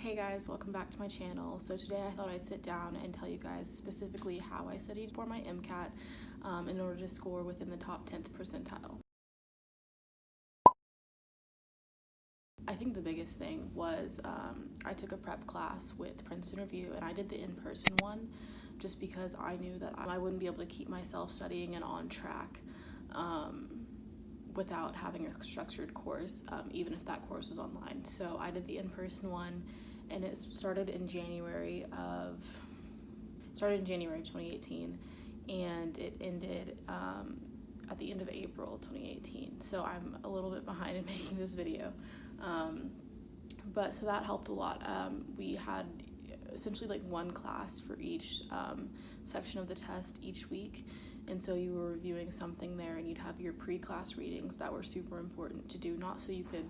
Hey guys, welcome back to my channel. So today I thought I'd sit down and tell you guys specifically how I studied for my Mcat in order to score within the top 10th percentile. I think the biggest thing was I took a prep class with Princeton Review, and I did the in-person one just because I knew that I wouldn't be able to keep myself studying and on track without having a structured course, even if that course was online. So I did the in-person one, and it started in January of 2018, and it ended at the end of April 2018. So I'm a little bit behind in making this video, but so that helped a lot. We had essentially like one class for each section of the test each week, and so you were reviewing something there, and you'd have your pre-class readings that were super important to do, not so you could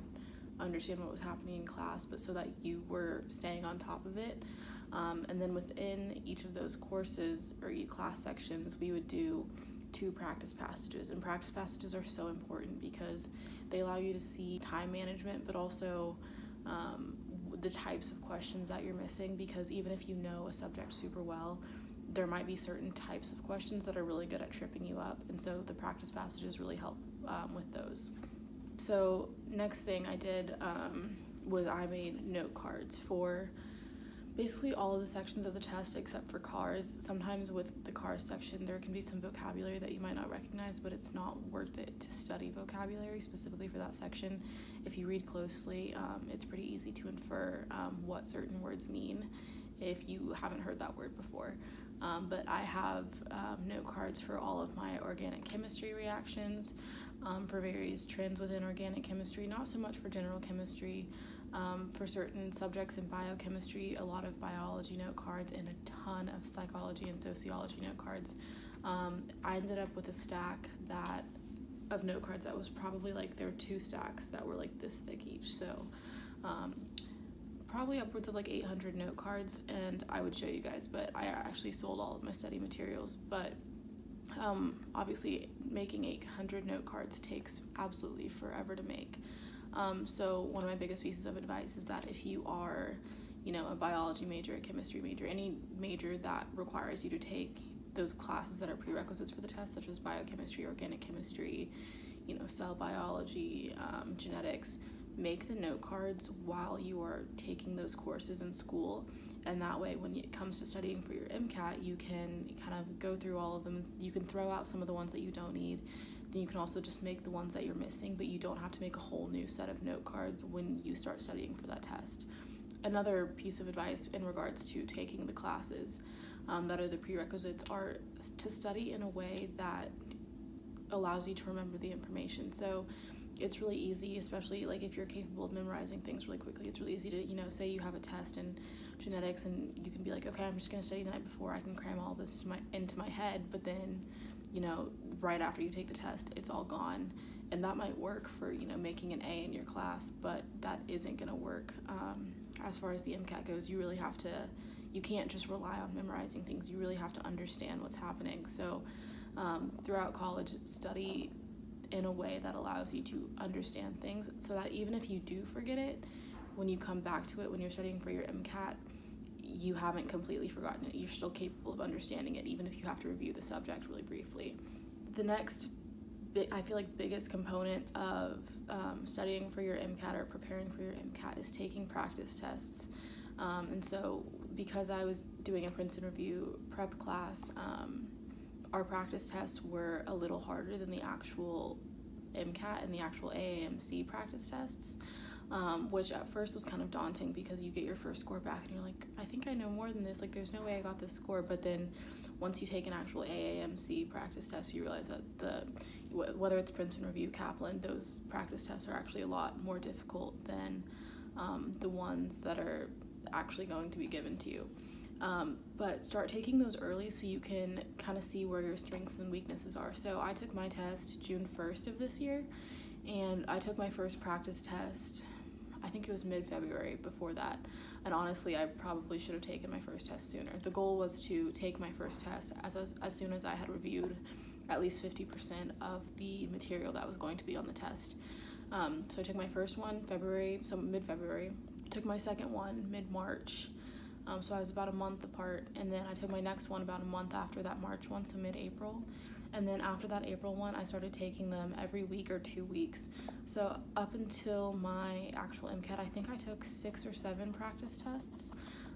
understand what was happening in class, but so that you were staying on top of it. And then within each of those courses or each class sections, we would do 2 practice passages, and practice passages are so important because they allow you to see time management, but also the types of questions that you're missing, because even if you know a subject super well, there might be certain types of questions that are really good at tripping you up, and so the practice passages really help with those. So next thing I did was I made note cards for basically all of the sections of the test except for cars. Sometimes with the cars section there can be some vocabulary that you might not recognize, but it's not worth it to study vocabulary specifically for that section. If you read closely, it's pretty easy to infer what certain words mean if you haven't heard that word before. But I have note cards for all of my organic chemistry reactions, for various trends within organic chemistry, not so much for general chemistry. For certain subjects in biochemistry, a lot of biology note cards, and a ton of psychology and sociology note cards. I ended up with a stack of note cards that was probably like, there were 2 stacks that were like this thick each, so probably upwards of like 800 note cards, and I would show you guys, but I actually sold all of my study materials. But obviously making 800 note cards takes absolutely forever to make. So one of my biggest pieces of advice is that if you are, a biology major, a chemistry major, any major that requires you to take those classes that are prerequisites for the test, such as biochemistry, organic chemistry, cell biology, genetics, make the note cards while you are taking those courses in school. And that way, when it comes to studying for your Mcat, you can kind of go through all of them. You can throw out some of the ones that you don't need. Then you can also just make the ones that you're missing, but you don't have to make a whole new set of note cards when you start studying for that test. Another piece of advice in regards to taking the classes that are the prerequisites are to study in a way that allows you to remember the information. So it's really easy, especially like if you're capable of memorizing things really quickly, it's really easy to, say you have a test in genetics and you can be like, okay, I'm just gonna study the night before, I can cram all this into my head, but then, right after you take the test, it's all gone. And that might work for, making an A in your class, but that isn't gonna work. As far as the Mcat goes, you can't just rely on memorizing things, you really have to understand what's happening. So throughout college, study in a way that allows you to understand things, so that even if you do forget it, when you come back to it, when you're studying for your Mcat, you haven't completely forgotten it. You're still capable of understanding it, even if you have to review the subject really briefly. The next, I feel like, biggest component of studying for your Mcat or preparing for your Mcat is taking practice tests. And so because I was doing a Princeton Review prep class, our practice tests were a little harder than the actual Mcat and the actual AAMC practice tests, which at first was kind of daunting because you get your first score back and you're like, I think I know more than this, like there's no way I got this score. But then once you take an actual AAMC practice test, you realize that whether it's Princeton Review, Kaplan, those practice tests are actually a lot more difficult than the ones that are actually going to be given to you. But start taking those early so you can kind of see where your strengths and weaknesses are. So I took my test June 1st of this year, and I took my first practice test, I think it was mid-February before that. And honestly, I probably should have taken my first test sooner. The goal was to take my first test as soon as I had reviewed at least 50% of the material that was going to be on the test. So I took my first one mid-February, took my second one mid-March, so I was about a month apart, and then I took my next one about a month after that March one, so mid-April. And then after that April one, I started taking them every week or 2 weeks. So up until my actual MCAT, I think I took 6 or 7 practice tests.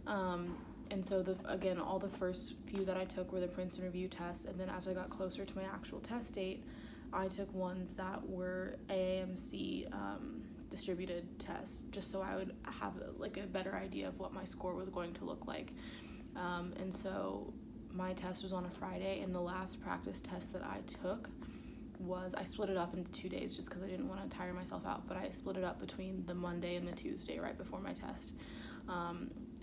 And so again, all the first few that I took were the Princeton review tests, and then as I got closer to my actual test date, I took ones that were AAMC distributed tests, just so I would have like a better idea of what my score was going to look like. And so my test was on a Friday, and the last practice test that I took I split it up into 2 days just because I didn't want to tire myself out, but I split it up between the Monday and the Tuesday right before my test.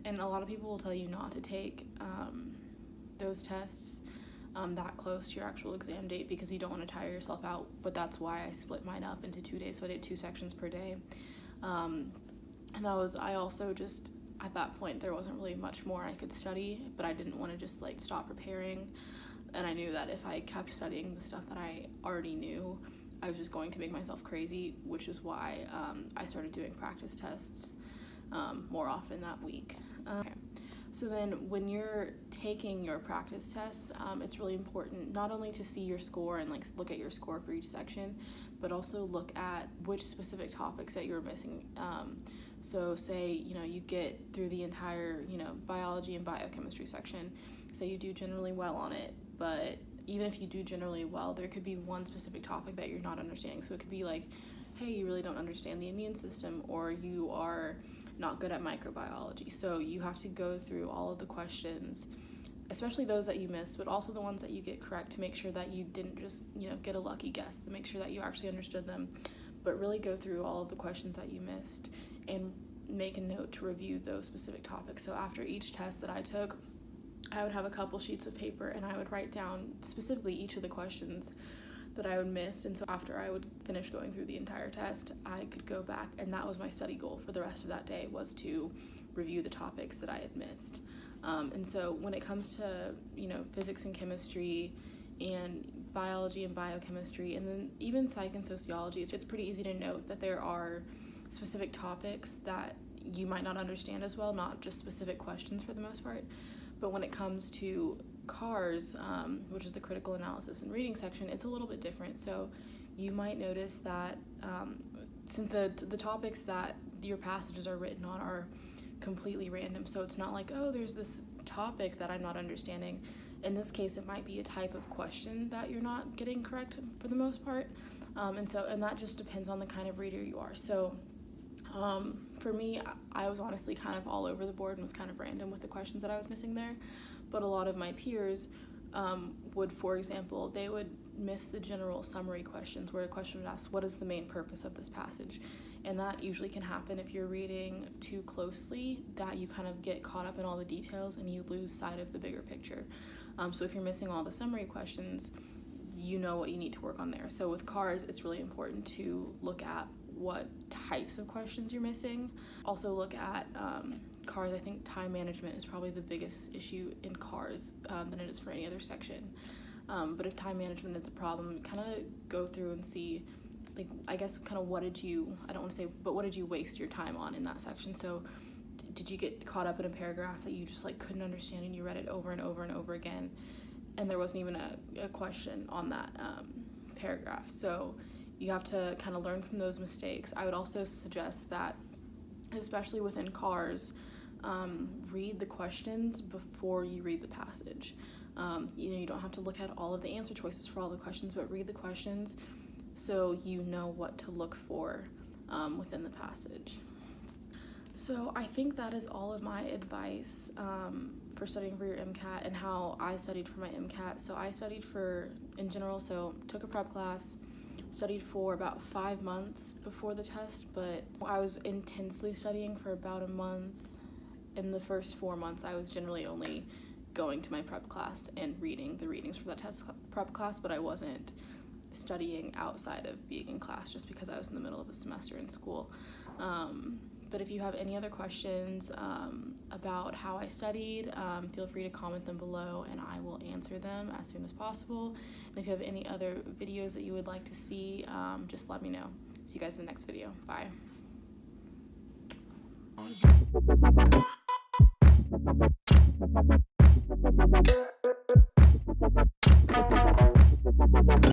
And a lot of people will tell you not to take those tests that close to your actual exam date because you don't want to tire yourself out, but that's why I split mine up into 2 days, so I did 2 sections per day. And I also just, at that point, there wasn't really much more I could study, but I didn't want to just like stop preparing, and I knew that if I kept studying the stuff that I already knew, I was just going to make myself crazy, which is why I started doing practice tests more often that week. Okay. So then when you're taking your practice tests, it's really important not only to see your score and like look at your score for each section, but also look at which specific topics that you're missing. So say, you get through the entire, biology and biochemistry section, say you do generally well on it, but even if you do generally well, there could be one specific topic that you're not understanding. So it could be like, hey, you really don't understand the immune system, or you are not good at microbiology. So you have to go through all of the questions, especially those that you missed, but also the ones that you get correct, to make sure that you didn't just, get a lucky guess, to make sure that you actually understood them, but really go through all of the questions that you missed and make a note to review those specific topics. So after each test that I took, I would have a couple sheets of paper and I would write down specifically each of the questions that I would miss, and so after I would finish going through the entire test, I could go back, and that was my study goal for the rest of that day, was to review the topics that I had missed. And so when it comes to physics and chemistry and biology and biochemistry, and then even psych and sociology, it's pretty easy to note that there are specific topics that you might not understand as well, not just specific questions for the most part. But when it comes to CARS, which is the critical analysis and reading section, it's a little bit different. So you might notice that since the topics that your passages are written on are completely random, so it's not like, oh, there's this topic that I'm not understanding. In this case, it might be a type of question that you're not getting correct for the most part, and that just depends on the kind of reader you are. So for me, I was honestly kind of all over the board and was kind of random with the questions that I was missing there. But a lot of my peers would, for example, they would miss the general summary questions, where a question would ask, what is the main purpose of this passage? And that usually can happen if you're reading too closely, that you kind of get caught up in all the details and you lose sight of the bigger picture. So if you're missing all the summary questions, you know what you need to work on there. So with CARS, it's really important to look at what types of questions you're missing. Also look at CARS. I think time management is probably the biggest issue in CARS than it is for any other section. But if time management is a problem, kind of go through and see, like, I guess kind of what did you waste your time on in that section? So did you get caught up in a paragraph that you just like couldn't understand and you read it over and over and over again, and there wasn't even a question on that paragraph? So you have to kind of learn from those mistakes. I would also suggest that, especially within CARS, read the questions before you read the passage. You don't have to look at all of the answer choices for all the questions, but read the questions so you know what to look for within the passage. So I think that is all of my advice for studying for your MCAT and how I studied for my MCAT. So I studied in general, so took a prep class, studied for about 5 months before the test, but I was intensely studying for about a month. In the first 4 months, I was generally only going to my prep class and reading the readings for that test prep class, but I wasn't studying outside of being in class just because I was in the middle of a semester in school. But if you have any other questions about how I studied, feel free to comment them below and I will answer them as soon as possible. And if you have any other videos that you would like to see, just let me know. See you guys in the next video. Bye. on.